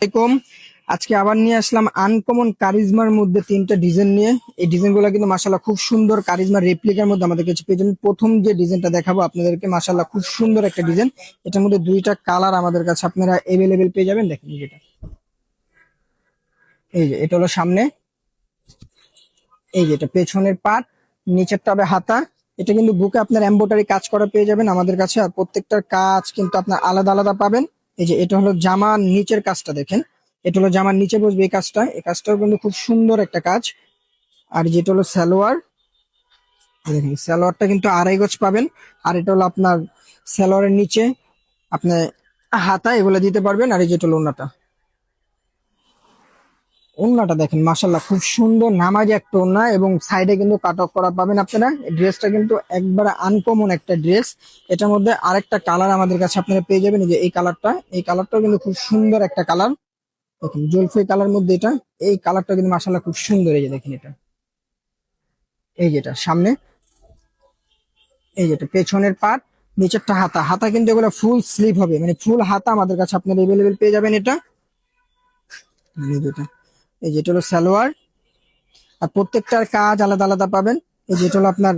আসসালামাইকুম। আজকে আবার নিয়ে আসলাম আনকমন কারিজমার মধ্যে তিনটা ডিজাইন নিয়ে। এই ডিজাইন গুলো কিন্তু মাশাল্লাহ খুব সুন্দর, কারিজমার রেপ্লিকার মধ্যে আমাদের কাছে পেয়ে যাবেন। প্রথম যে ডিজাইনটা দেখাবো আপনাদেরকে, মাশাল্লাহ খুব সুন্দর একটা ডিজাইন। এটার মধ্যে দুইটা কালার আমাদের কাছে আপনারা এভেলেবেল পেয়ে যাবেন। দেখেন যেটা, এই যে এটা হলো সামনে, এই যে এটা পেছনের পার্ট, নিচেরটা হবে হাতা। এটা কিন্তু বুকে আপনার এমব্রয়ডারি কাজ করা পেয়ে যাবেন আমাদের কাছে, আর প্রত্যেকটার কাজ কিন্তু আপনার আলাদা আলাদা পাবেন। এই যে এটা হলো জামার নিচের কাজটা দেখেন, এটা হলো জামার নিচে বসবে এই কাজটা, এই কাজটাও কিন্তু খুব সুন্দর একটা কাজ। আর যেটা হলো সালোয়ার, দেখেন সালোয়ারটা কিন্তু 2.5 গজ পাবেন। আর এটা হলো আপনার সালোয়ারের নিচে আপনি হাতা এগুলো দিতে পারবেন। আর এই যেটা হলো ওড়নাটা, ওড়নাটা দেখেন মাশাল্লাহ খুব সুন্দর নামাজি একটা ওড়না, এবং সাইডে কিন্তু কাট অফ করা পাবেন আপনারা। এই ড্রেসটা কিন্তু একবারে আনকমন একটা ড্রেস। এটার মধ্যে আরেকটা কালার আমাদের কাছে আপনারা পেয়ে যাবেন, এই যে এই কালারটা, এই কালারটাও কিন্তু খুব সুন্দর একটা কালার। দেখুন জলফাই কালার মধ্যে এটা, এই কালারটা কিন্তু মাশাল্লাহ খুব সুন্দর। এই যে দেখেন এটা, এই যেটা সামনে, এই যেটা পেছনের পার্ট, নিচেরটা হাতা। হাতা কিন্তু এগুলো ফুল স্লিভ হবে, মানে ফুল হাতা আমাদের কাছে আপনারা এভেলেবেল পেয়ে যাবেন এটা। এই যেটা, এই যেটা হলো সালোয়ার। আর প্রত্যেকটার কাজ আলাদা আলাদা পাবেন। এই যেটা হলো আপনার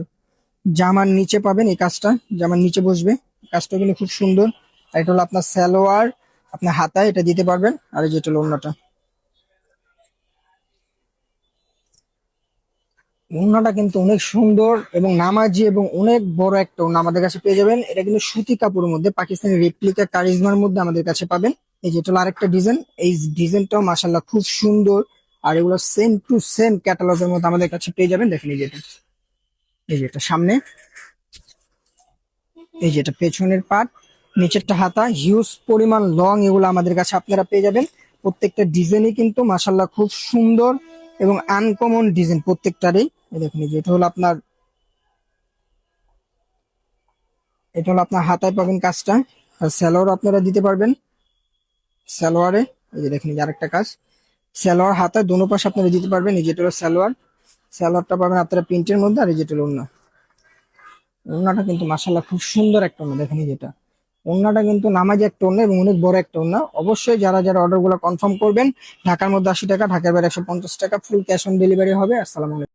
জামার নিচে পাবেন এই কাজটা, জামার নিচে বসবে কাজটা কিন্তু খুব সুন্দর। আর এটা হলো আপনার সালোয়ার, আপনার হাতায় এটা দিতে পারবেন। আর এই যেটা হলো ওড়নাটা, ওড়নাটা কিন্তু অনেক সুন্দর এবং নামাজি, এবং অনেক বড় একটা ওড়না আমাদের কাছে পেয়ে যাবেন। এটা কিন্তু সুতি কাপড়ের মধ্যে, পাকিস্তানি রেপ্লিকা কারিজমার মধ্যে আমাদের কাছে পাবেন। এই যেটা হলো আরেকটা ডিজাইন, এই ডিজাইনটাও মাশাল্লাহ খুব সুন্দর। আর এগুলো সেম টু সেম ক্যাটালগের মধ্যে আমাদের কাছে পেয়ে যাবেন। দেখেন এই যেটা, এই যেটা সামনে, এই যেটা পেছনের পার্ট, নিচেরটা হাতা, হিউজ পরিমাণ লং, এগুলো আমাদের কাছে আপনারা পেয়ে যাবেন। প্রত্যেকটা ডিজাইনই কিন্তু মাশাল্লাহ খুব সুন্দর এবং আনকমন ডিজাইন প্রত্যেকটারই। এই দেখুন এই যে এটা হলো আপনার, এটা হলো আপনার হাতায় পাবেন কাজটা। আর সালোয়ার আপনারা দিতে পারবেন সালোয়ারে। এই যে দেখেন এই যে আরেকটা কাজ, সালোয়ার হাতায় দোনো পাশে আপনারা দিতে পারবেন। এই যেটা হলো সালোয়ার, সালোয়ারটা পাবেন আপনারা প্রিন্টের মধ্যে। আর এই যেটা হলো ওড়না, ওড়নাটা কিন্তু মাশাল্লাহ খুব সুন্দর একটা ওড়না। দেখেন এই যেটা, ওড়নাটা কিন্তু নামাজি একটা ওড়না এবং অনেক বড় একটা ওড়না। অবশ্যই যারা যারা অর্ডার গুলো কনফার্ম করবেন, ঢাকার মধ্যে 80 টাকা, ঢাকার বাইরে 150 টাকা, ফুল ক্যাশ অন ডেলিভারি হবে। আসসালামু আলাইকুম।